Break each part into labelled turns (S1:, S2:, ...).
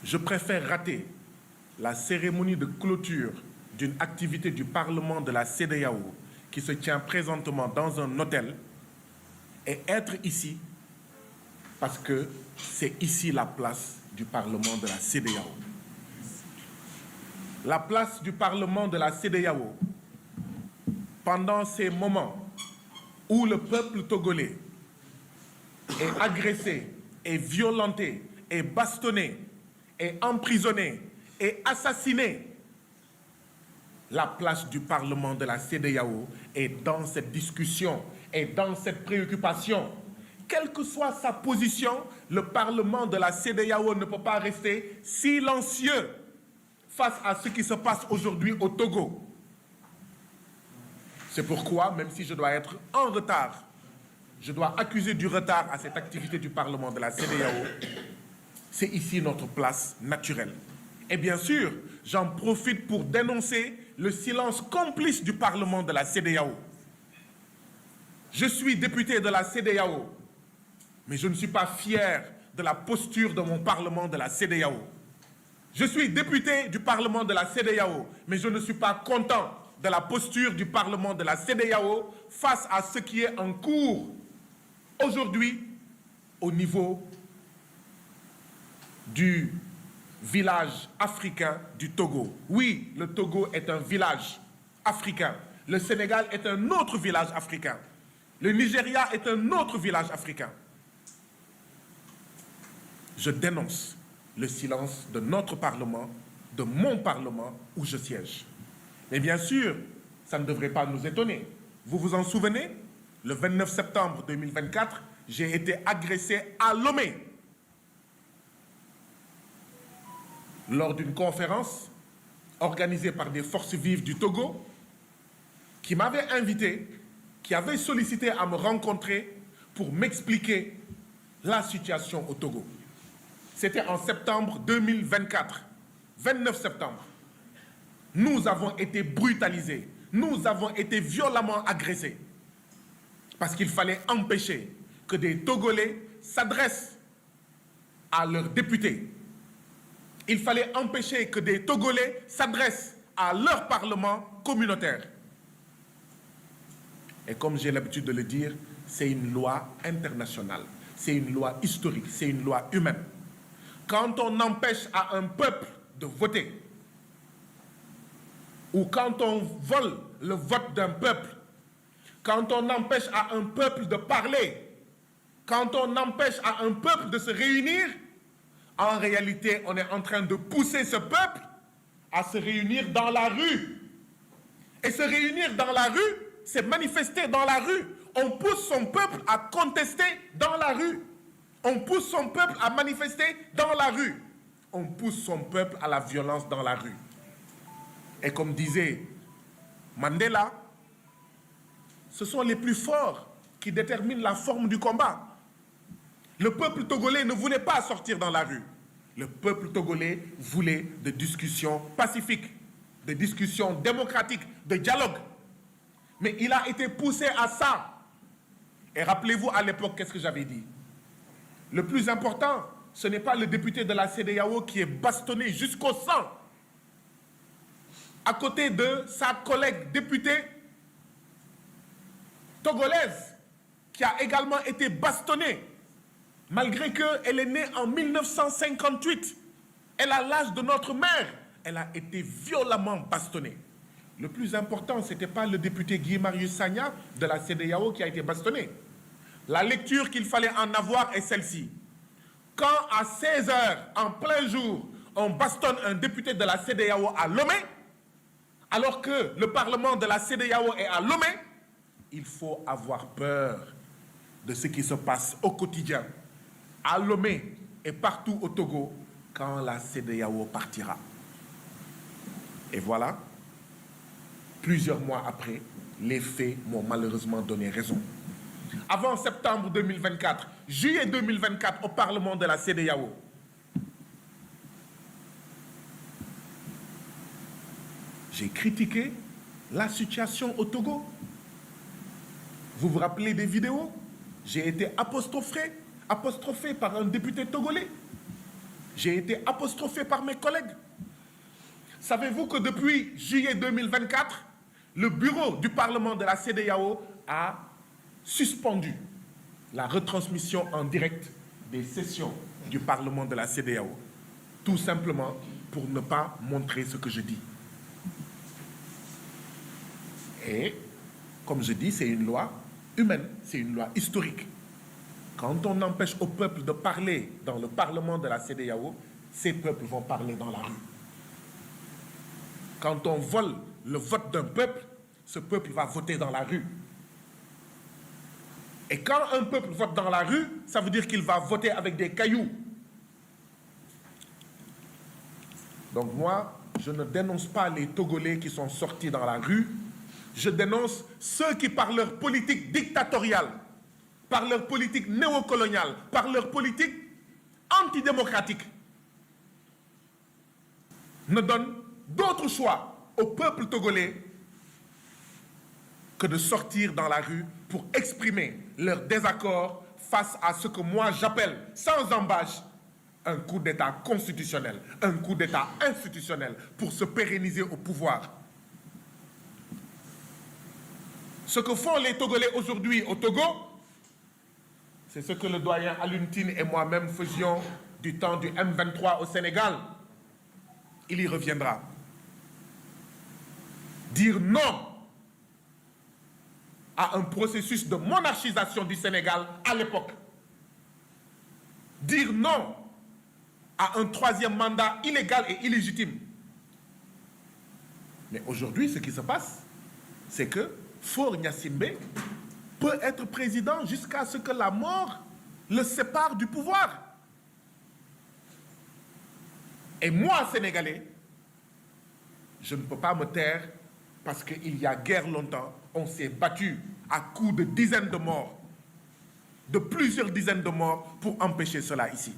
S1: Je préfère rater la cérémonie de clôture d'une activité du Parlement de la CEDEAO qui se tient présentement dans un hôtel et être ici parce que c'est ici la place du Parlement de la CEDEAO. La place du Parlement de la CEDEAO, pendant ces moments où le peuple togolais est agressé, est violenté, est bastonné, est emprisonné, est assassiné, la place du Parlement de la CEDEAO est dans cette discussion, est dans cette préoccupation. Quelle que soit sa position, le Parlement de la CEDEAO ne peut pas rester silencieux face à ce qui se passe aujourd'hui au Togo. C'est pourquoi, même si je dois être en retard, je dois accuser du retard à cette activité du Parlement de la CEDEAO, c'est ici notre place naturelle. Et bien sûr, j'en profite pour dénoncer le silence complice du Parlement de la CEDEAO. Je suis député de la CEDEAO, mais je ne suis pas fier de la posture de mon Parlement de la CEDEAO. Je suis député du Parlement de la CEDEAO, mais je ne suis pas content de la posture du Parlement de la CEDEAO face à ce qui est en cours aujourd'hui au niveau du village africain du Togo. Oui, le Togo est un village africain. Le Sénégal est un autre village africain. Le Nigeria est un autre village africain. Je dénonce le silence de notre Parlement, de mon Parlement où je siège. Mais bien sûr, ça ne devrait pas nous étonner. Vous vous en souvenez? Le 29 septembre 2024, j'ai été agressé à Lomé lors d'une conférence organisée par des forces vives du Togo qui m'avaient invité, qui avaient sollicité à me rencontrer pour m'expliquer la situation au Togo. C'était en septembre 2024, 29 septembre. Nous avons été brutalisés, nous avons été violemment agressés parce qu'il fallait empêcher que des Togolais s'adressent à leurs députés. Il fallait empêcher que des Togolais s'adressent à leur parlement communautaire. Et comme j'ai l'habitude de le dire, c'est une loi internationale, c'est une loi historique, c'est une loi humaine. Quand on empêche à un peuple de voter, ou quand on vole le vote d'un peuple, quand on empêche à un peuple de parler, quand on empêche à un peuple de se réunir, en réalité, on est en train de pousser ce peuple à se réunir dans la rue. Et se réunir dans la rue, c'est manifester dans la rue. On pousse son peuple à contester dans la rue. On pousse son peuple à manifester dans la rue. On pousse son peuple à la violence dans la rue. Et comme disait Mandela, ce sont les plus forts qui déterminent la forme du combat. Le peuple togolais ne voulait pas sortir dans la rue. Le peuple togolais voulait des discussions pacifiques, des discussions démocratiques, de dialogue. Mais il a été poussé à ça. Et rappelez-vous à l'époque, qu'est-ce que j'avais dit? Le plus important, ce n'est pas le député de la CEDEAO qui est bastonné jusqu'au sang à côté de sa collègue députée togolaise qui a également été bastonnée malgré qu'elle est née en 1958. Elle a l'âge de notre mère. Elle a été violemment bastonnée. Le plus important, ce n'était pas le député Guy Marius Sagna de la CEDEAO qui a été bastonné. La lecture qu'il fallait en avoir est celle-ci. Quand à 16 h, en plein jour, on bastonne un député de la CEDEAO à Lomé, alors que le Parlement de la CEDEAO est à Lomé, il faut avoir peur de ce qui se passe au quotidien, à Lomé et partout au Togo, quand la CEDEAO partira. Et voilà, plusieurs mois après, les faits m'ont malheureusement donné raison. Avant septembre 2024, juillet 2024, au Parlement de la CEDEAO, j'ai critiqué la situation au Togo. Vous vous rappelez des vidéos? J'ai été apostrophé par un député togolais. J'ai été apostrophé par mes collègues. Savez-vous que depuis juillet 2024, le bureau du Parlement de la CEDEAO a suspendu la retransmission en direct des sessions du Parlement de la CEDEAO, tout simplement pour ne pas montrer ce que je dis. Et, comme je dis, c'est une loi humaine, c'est une loi historique. Quand on empêche au peuple de parler dans le Parlement de la CEDEAO, ces peuples vont parler dans la rue. Quand on vole le vote d'un peuple, ce peuple va voter dans la rue. Et quand un peuple vote dans la rue, ça veut dire qu'il va voter avec des cailloux. Donc moi, je ne dénonce pas les Togolais qui sont sortis dans la rue. Je dénonce ceux qui, par leur politique dictatoriale, par leur politique néocoloniale, par leur politique antidémocratique, ne donnent d'autre choix au peuple togolais que de sortir dans la rue pour exprimer leur désaccord face à ce que moi j'appelle, sans embâche, un coup d'État constitutionnel, un coup d'État institutionnel pour se pérenniser au pouvoir. Ce que font les Togolais aujourd'hui au Togo, c'est ce que le doyen Alioune Tine et moi-même faisions du temps du M23 au Sénégal. Il y reviendra. Dire non à un processus de monarchisation du Sénégal à l'époque. Dire non à un troisième mandat illégal et illégitime. Mais aujourd'hui, ce qui se passe, c'est que Faure Gnassingbé peut être président jusqu'à ce que la mort le sépare du pouvoir. Et moi, Sénégalais, je ne peux pas me taire parce qu'il y a guère longtemps, on s'est battu à coups de dizaines de morts, de plusieurs dizaines de morts pour empêcher cela ici.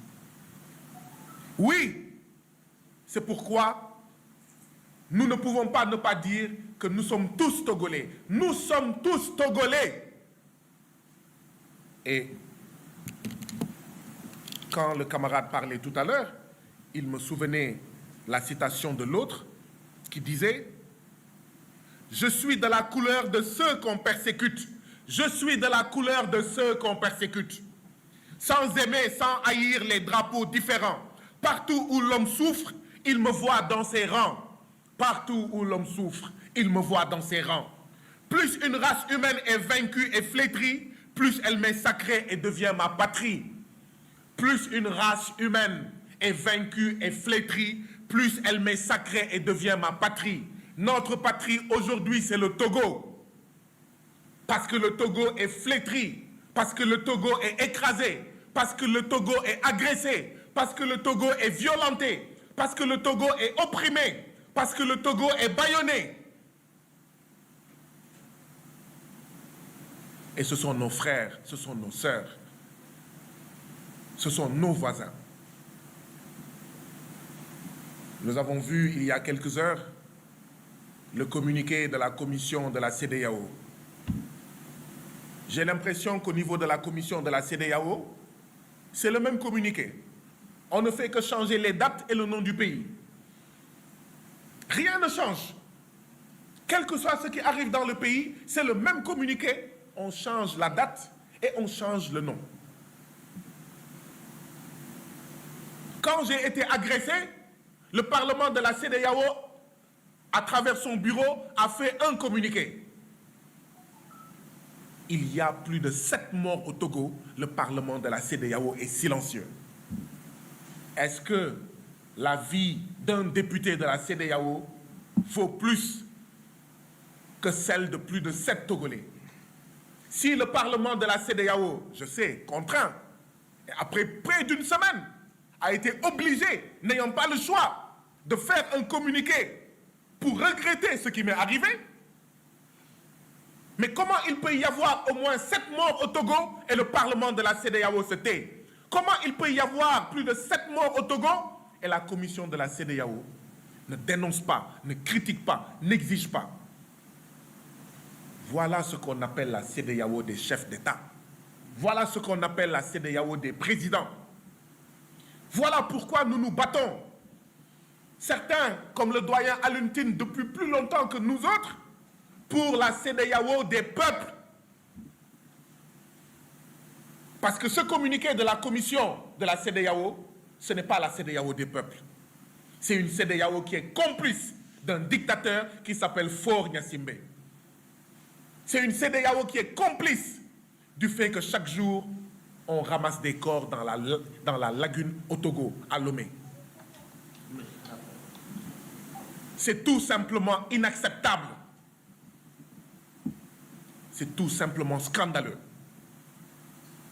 S1: Oui, c'est pourquoi nous ne pouvons pas ne pas dire que nous sommes tous Togolais. Nous sommes tous Togolais. Et quand le camarade parlait tout à l'heure, il me souvenait la citation de l'autre qui disait « Je suis de la couleur de ceux qu'on persécute. Je suis de la couleur de ceux qu'on persécute. Sans aimer, sans haïr les drapeaux différents. Partout où l'homme souffre, il me voit dans ses rangs. Partout où l'homme souffre, il me voit dans ses rangs. Plus une race humaine est vaincue et flétrie, plus elle m'est sacrée et devient ma patrie. Plus une race humaine est vaincue et flétrie, plus elle m'est sacrée et devient ma patrie. Notre patrie aujourd'hui, c'est le Togo. Parce que le Togo est flétri, parce que le Togo est écrasé, parce que le Togo est agressé, parce que le Togo est violenté, parce que le Togo est opprimé, parce que le Togo est bâillonné. Et ce sont nos frères, ce sont nos sœurs, ce sont nos voisins. Nous avons vu il y a quelques heures le communiqué de la commission de la CEDEAO. J'ai l'impression qu'au niveau de la commission de la CEDEAO, c'est le même communiqué. On ne fait que changer les dates et le nom du pays. Rien ne change. Quel que soit ce qui arrive dans le pays, c'est le même communiqué. On change la date et on change le nom. Quand j'ai été agressé, le Parlement de la CEDEAO, à travers son bureau, a fait un communiqué. Il y a plus de 7 morts au Togo. Le Parlement de la CEDEAO est silencieux. Est-ce que la vie d'un député de la CEDEAO vaut plus que celle de plus de 7 Togolais? Si le Parlement de la CEDEAO, je sais, contraint, et après près d'une semaine, a été obligé, n'ayant pas le choix, de faire un communiqué pour regretter ce qui m'est arrivé, mais comment il peut y avoir au moins 7 morts au Togo et le Parlement de la CEDEAO se tait? Comment il peut y avoir plus de 7 morts au Togo et la commission de la CEDEAO ne dénonce pas, ne critique pas, n'exige pas? Voilà ce qu'on appelle la CEDEAO des chefs d'État. Voilà ce qu'on appelle la CEDEAO des présidents. Voilà pourquoi nous nous battons. Certains, comme le doyen Alioune Tine, depuis plus longtemps que nous autres, pour la CEDEAO des peuples. Parce que ce communiqué de la commission de la CEDEAO, ce n'est pas la CEDEAO des peuples. C'est une CEDEAO qui est complice d'un dictateur qui s'appelle Faure Gnassingbé. C'est une CEDEAO qui est complice du fait que chaque jour, on ramasse des corps dans la lagune au Togo, à Lomé. C'est tout simplement inacceptable. C'est tout simplement scandaleux.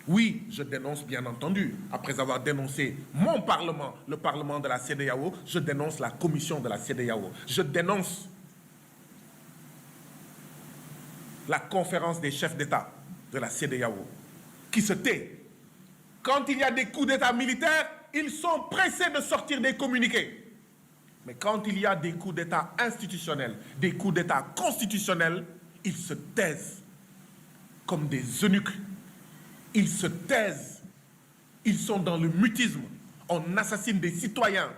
S1: Oui, je dénonce bien entendu, après avoir dénoncé mon Parlement, le Parlement de la CEDEAO, je dénonce la commission de la CEDEAO. Je dénonce la conférence des chefs d'État de la CEDEAO, qui se tait. Quand il y a des coups d'État militaires, ils sont pressés de sortir des communiqués. Mais quand il y a des coups d'État institutionnels, des coups d'État constitutionnels, ils se taisent comme des eunuques. Ils se taisent. Ils sont dans le mutisme. On assassine des citoyens